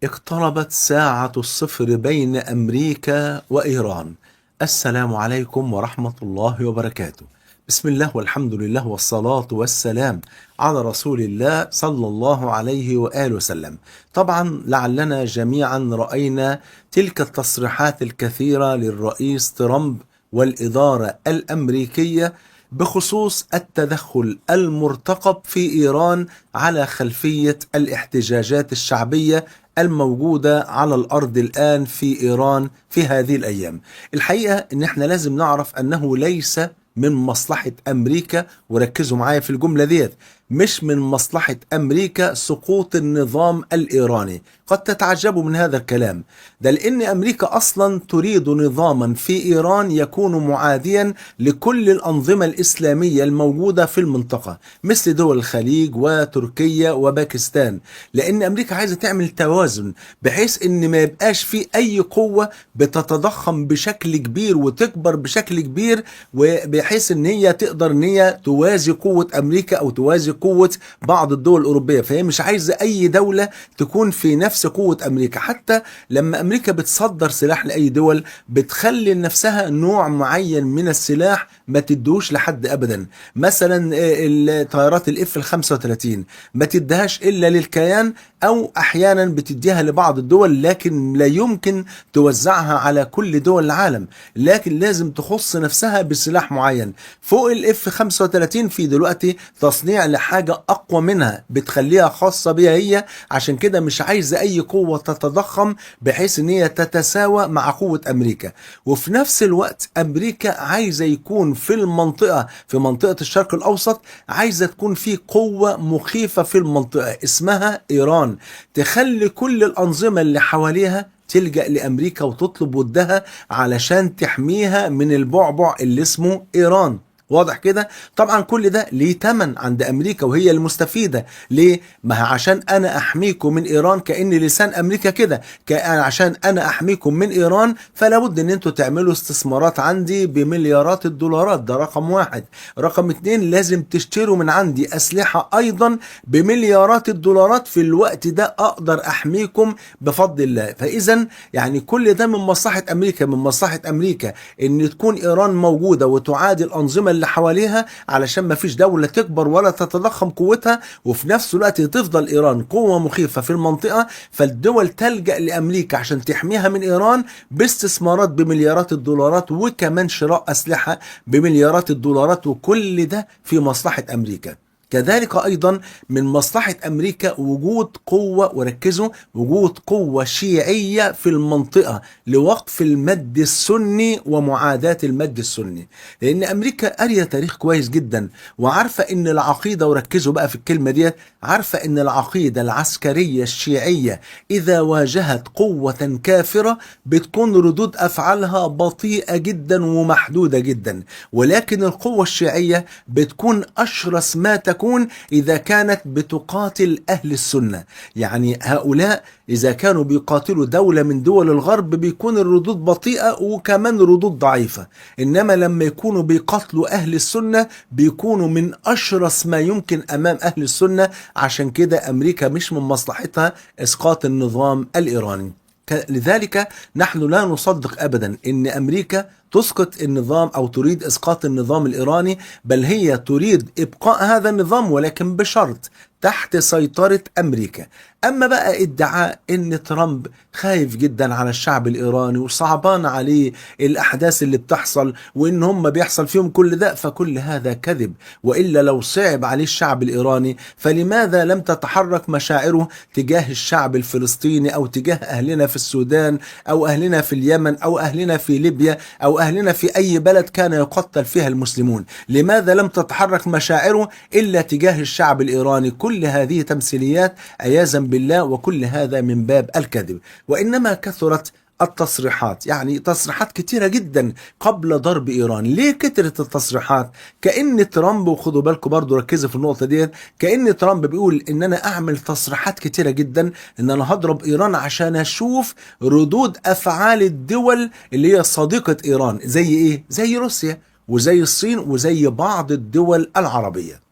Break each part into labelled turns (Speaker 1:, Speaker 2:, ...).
Speaker 1: اقتربت ساعة الصفر بين أمريكا وإيران. السلام عليكم ورحمة الله وبركاته. بسم الله والحمد لله والصلاة والسلام على رسول الله صلى الله عليه وآله وسلم. طبعا لعلنا جميعا رأينا تلك التصريحات الكثيرة للرئيس ترامب والإدارة الأمريكية بخصوص التدخل المرتقب في إيران على خلفية الاحتجاجات الشعبية الموجودة على الأرض الآن في إيران في هذه الأيام. الحقيقة إن احنا لازم نعرف أنه ليس من مصلحة أمريكا، وركزوا معايا في الجملة ديت، مش من مصلحة أمريكا سقوط النظام الإيراني. قد تتعجبوا من هذا الكلام ده، لأن أمريكا أصلا تريد نظاما في إيران يكون معاديا لكل الأنظمة الإسلامية الموجودة في المنطقة، مثل دول الخليج وتركيا وباكستان، لأن أمريكا عايزة تعمل توازن بحيث أن ما يبقاش في أي قوة بتتضخم بشكل كبير وتكبر بشكل كبير، وبحيث أن هي تقدر أن هي توازي قوة أمريكا أو توازي قوة بعض الدول الأوروبية. فهي مش عايزة أي دولة تكون في نفس قوة أمريكا. حتى لما أمريكا بتصدر سلاح لأي دول بتخلي لنفسها نوع معين من السلاح ما تدوش لحد أبدا. مثلا الطيارات الاف 35 ما تدهاش إلا للكيان، أو أحيانا بتديها لبعض الدول، لكن لا يمكن توزعها على كل دول العالم، لكن لازم تخص نفسها بسلاح معين. فوق الاف 35 في دلوقتي تصنيع لحاجة أقوى منها بتخليها خاصة بها هي، عشان كده مش عايزة أي قوة تتضخم بحيث أن هي تتساوى مع قوة أمريكا. وفي نفس الوقت أمريكا عايزة يكون في المنطقة، في منطقة الشرق الأوسط، عايزة تكون في قوة مخيفة في المنطقة اسمها إيران، تخلي كل الأنظمة اللي حواليها تلجأ لأمريكا وتطلب ودها علشان تحميها من البعبع اللي اسمه إيران. واضح كده؟ طبعا كل ده ليه تمن عند امريكا وهي المستفيده. ليه؟ ما هي عشان انا احميكم من ايران، كأن لسان امريكا كده، عشان انا احميكم من ايران فلا بد ان انتوا تعملوا استثمارات عندي بمليارات الدولارات. ده رقم واحد. رقم اتنين، لازم تشتروا من عندي اسلحه ايضا بمليارات الدولارات. في الوقت ده اقدر احميكم بفضل الله. فاذا يعني كل ده من مصلحه امريكا، من مصلحه امريكا ان تكون ايران موجوده وتعادي الانظمه اللي حواليها، علشان ما فيش دولة تكبر ولا تتضخم قوتها، وفي نفس الوقت تفضل إيران قوة مخيفة في المنطقة. فالدول تلجأ لأمريكا عشان تحميها من إيران باستثمارات بمليارات الدولارات، وكمان شراء أسلحة بمليارات الدولارات، وكل ده في مصلحة أمريكا. كذلك أيضا من مصلحة أمريكا وجود قوة، وركزوا، وجود قوة شيعية في المنطقة لوقف المد السني ومعاداة المد السني. لأن أمريكا قارية تاريخ كويس جدا، وعارفة إن العقيدة، وركزوا بقى في الكلمة دي، عارفة إن العقيدة العسكرية الشيعية إذا واجهت قوة كافرة بتكون ردود أفعالها بطيئة جدا ومحدودة جدا، ولكن القوة الشيعية بتكون أشرس ما تكون إذا كانت بتقاتل أهل السنة. يعني هؤلاء إذا كانوا بيقاتلوا دولة من دول الغرب بيكون الردود بطيئة وكمان ردود ضعيفة، إنما لما يكونوا بيقاتلوا أهل السنة بيكونوا من أشرس ما يمكن أمام أهل السنة. عشان كده أمريكا مش من مصلحتها إسقاط النظام الإيراني. لذلك نحن لا نصدق أبدا أن أمريكا تسقط النظام أو تريد إسقاط النظام الإيراني، بل هي تريد إبقاء هذا النظام، ولكن بشرط تحت سيطرة أمريكا. أما بقى ادعاء أن ترامب خايف جدا على الشعب الإيراني وصعبان عليه الأحداث اللي بتحصل وإن هم بيحصل فيهم كل ده، فكل هذا كذب. وإلا لو صعب عليه الشعب الإيراني فلماذا لم تتحرك مشاعره تجاه الشعب الفلسطيني، أو تجاه أهلنا في السودان، أو أهلنا في اليمن، أو أهلنا في ليبيا، أو أهلنا في أي بلد كان يقتل فيها المسلمون؟ لماذا لم تتحرك مشاعره إلا تجاه الشعب الإيراني؟ كل هذه تمثيليات عياذا بالله، وكل هذا من باب الكذب. وإنما كثرت التصريحات، يعني تصريحات كتيرة جدا قبل ضرب إيران. ليه كترت التصريحات؟ كأن ترامب، وخدوا بالكم برضو ركزوا في النقطة دي، كأن ترامب بيقول إن أنا أعمل تصريحات كتيرة جدا إن أنا هضرب إيران عشان أشوف ردود أفعال الدول اللي هي صديقة إيران، زي إيه؟ زي روسيا وزي الصين وزي بعض الدول العربية.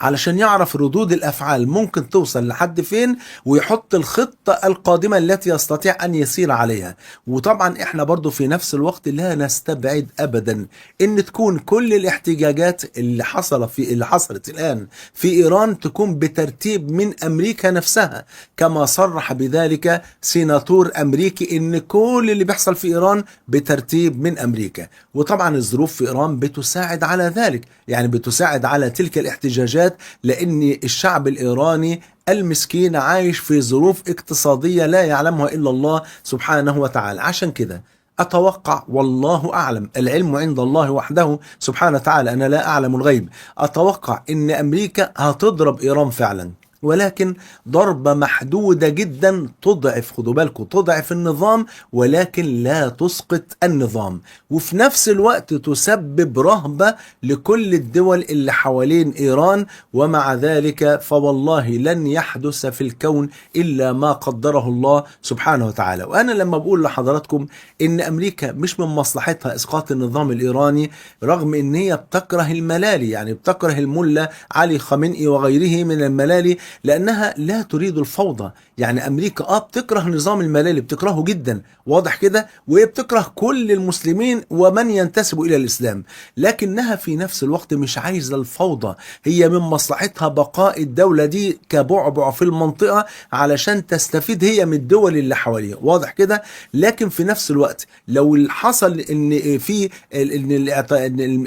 Speaker 1: علشان يعرف ردود الأفعال ممكن توصل لحد فين، ويحط الخطة القادمة التي يستطيع أن يسير عليها. وطبعا احنا برضو في نفس الوقت لا نستبعد أبدا أن تكون كل الاحتجاجات اللي حصلت الآن في إيران تكون بترتيب من أمريكا نفسها، كما صرح بذلك سيناتور أمريكي أن كل اللي بيحصل في إيران بترتيب من أمريكا. وطبعا الظروف في إيران بتساعد على ذلك، يعني بتساعد على تلك الاحتجاجات، لأن الشعب الإيراني المسكين عايش في ظروف اقتصادية لا يعلمها إلا الله سبحانه وتعالى. عشان كده أتوقع، والله أعلم، العلم عند الله وحده سبحانه وتعالى، أنا لا أعلم الغيب، أتوقع أن أمريكا هتضرب إيران فعلا، ولكن ضربة محدودة جدا تضعف، خدوا بالكم، تضعف النظام ولكن لا تسقط النظام، وفي نفس الوقت تسبب رهبة لكل الدول اللي حوالين إيران. ومع ذلك فوالله لن يحدث في الكون إلا ما قدره الله سبحانه وتعالى. وأنا لما بقول لحضراتكم إن أمريكا مش من مصلحتها إسقاط النظام الإيراني، رغم إن هي بتكره الملالي، يعني بتكره الملا علي خامنئي وغيره من الملالي، لأنها لا تريد الفوضى. يعني أمريكا بتكره نظام الملالي، بتكرهه جدا، واضح كده، وهي بتكره كل المسلمين ومن ينتسب إلى الإسلام، لكنها في نفس الوقت مش عايزة الفوضى. هي من مصلحتها بقاء الدولة دي كبعبع في المنطقة علشان تستفيد هي من الدول اللي حواليها، واضح كده. لكن في نفس الوقت لو حصل ان في إن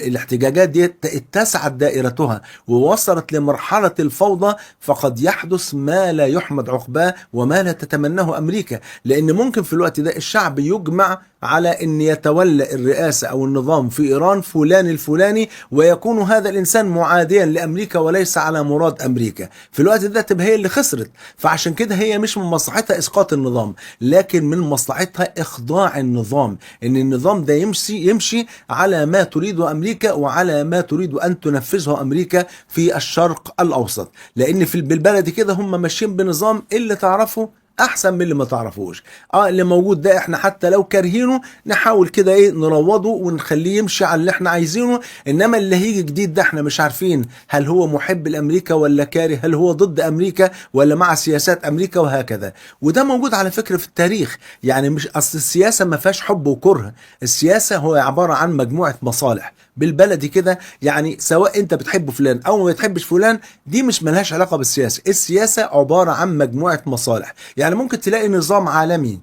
Speaker 1: الاحتجاجات دي اتسعت دائرتها ووصلت لمرحلة الفوضى، فقد يحدث ما لا يحمد عقباه وما لا تتمناه أمريكا، لأن ممكن في الوقت ده الشعب يجمع على أن يتولى الرئاسة أو النظام في إيران فلان الفلاني، ويكون هذا الإنسان معاديا لأمريكا وليس على مراد أمريكا. في الوقت ده تبقى هي اللي خسرت. فعشان كده هي مش من مصلحتها إسقاط النظام، لكن من مصلحتها إخضاع النظام، أن النظام ده يمشي على ما تريد أمريكا وعلى ما تريد أن تنفذه أمريكا في الشرق الأوسط. لأن بالبلد كده هم ماشيين بنظام اللي تعرفه احسن من اللي ما تعرفوش. اللي موجود ده احنا حتى لو كارهينه نحاول كده نروضه ونخليه يمشي على اللي احنا عايزينه، انما اللي هيجي جديد ده احنا مش عارفين هل هو محب لامريكا ولا كاره، هل هو ضد امريكا ولا مع سياسات امريكا، وهكذا. وده موجود على فكرة في التاريخ، يعني مش اصل السياسة ما فيهاش حب وكره، السياسة هو عبارة عن مجموعة مصالح بالبلدي كده. يعني سواء انت بتحب فلان او ما بتحبش فلان، دي مش ملهاش علاقة بالسياسة، السياسة عبارة عن مجموعة مصالح. يعني ممكن تلاقي نظام عالمي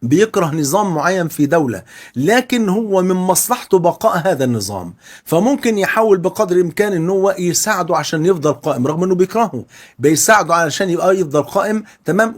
Speaker 1: بيكره نظام معين في دولة، لكن هو من مصلحته بقاء هذا النظام، فممكن يحاول بقدر الإمكان إن هو يساعده عشان يفضل قائم، رغم إنه بيكرهه بيساعده علشان يبقى يفضل قائم، تمام.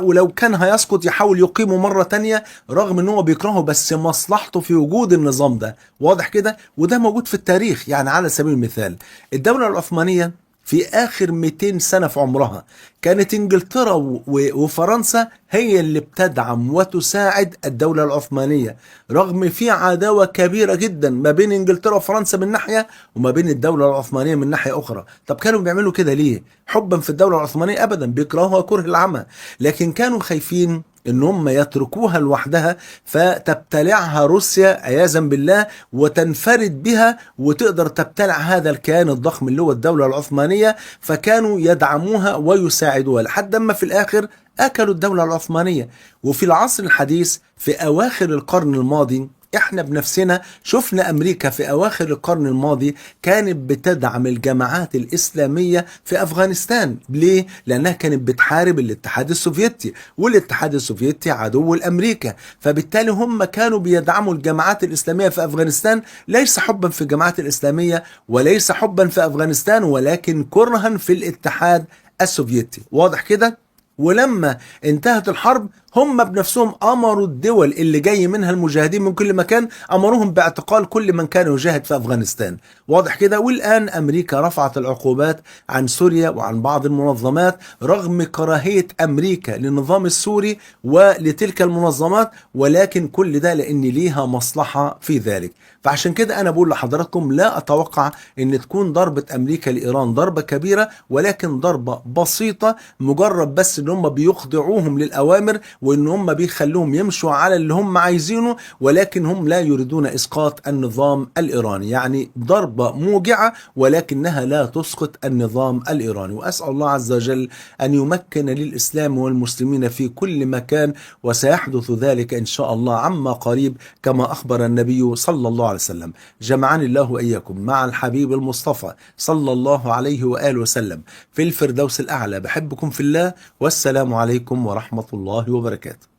Speaker 1: ولو كان هيسقط يحاول يقيمه مرة تانية رغم إنه هو بيكرهه، بس مصلحته في وجود النظام ده، واضح كده. وده موجود في التاريخ. يعني على سبيل المثال الدولة العثمانية في آخر 200 سنة في عمرها كانت إنجلترا وفرنسا هي اللي بتدعم وتساعد الدولة العثمانية، رغم في عداوة كبيرة جدا ما بين إنجلترا وفرنسا من ناحية وما بين الدولة العثمانية من ناحية أخرى. طب كانوا بيعملوا كده ليه؟ حبا في الدولة العثمانية؟ أبدا، بيكرهوها كره العمى، لكن كانوا خايفين ان هم يتركوها لوحدها فتبتلعها روسيا عياذا بالله وتنفرد بها وتقدر تبتلع هذا الكيان الضخم اللي هو الدولة العثمانية، فكانوا يدعموها ويساعدوها لحد ما في الآخر أكلوا الدولة العثمانية. وفي العصر الحديث في أواخر القرن الماضي احنا بنفسنا شفنا امريكا في اواخر القرن الماضي كانت بتدعم الجماعات الاسلامية في افغانستان. ليه؟ لانها كانت بتحارب الاتحاد السوفيتي، والاتحاد السوفيتي عدو الامريكا، فبالتالي هم كانوا بيدعموا الجماعات الاسلامية في افغانستان، ليس حبا في الجماعات الاسلامية وليس حبا في افغانستان، ولكن كرها في الاتحاد السوفيتي، واضح كده. ولما انتهت الحرب هم بنفسهم امروا الدول اللي جاي منها المجاهدين من كل مكان، امروهم باعتقال كل من كان يجاهد في افغانستان، واضح كده. والان امريكا رفعت العقوبات عن سوريا وعن بعض المنظمات رغم كراهية امريكا للنظام السوري ولتلك المنظمات، ولكن كل ده لان ليها مصلحة في ذلك. فعشان كده انا بقول لحضراتكم لا اتوقع ان تكون ضربة امريكا لايران ضربة كبيرة، ولكن ضربة بسيطة، مجرد بس ان هم بيخضعوهم للاوامر وإن هم بيخلوهم يمشوا على اللي هم عايزينه، ولكن هم لا يريدون إسقاط النظام الإيراني. يعني ضربة موجعة ولكنها لا تسقط النظام الإيراني. وأسأل الله عز وجل أن يمكن للإسلام والمسلمين في كل مكان، وسيحدث ذلك إن شاء الله عما قريب كما أخبر النبي صلى الله عليه وسلم. جمعني الله وإياكم مع الحبيب المصطفى صلى الله عليه وآله وسلم في الفردوس الأعلى. بحبكم في الله، والسلام عليكم ورحمة الله وبركاته.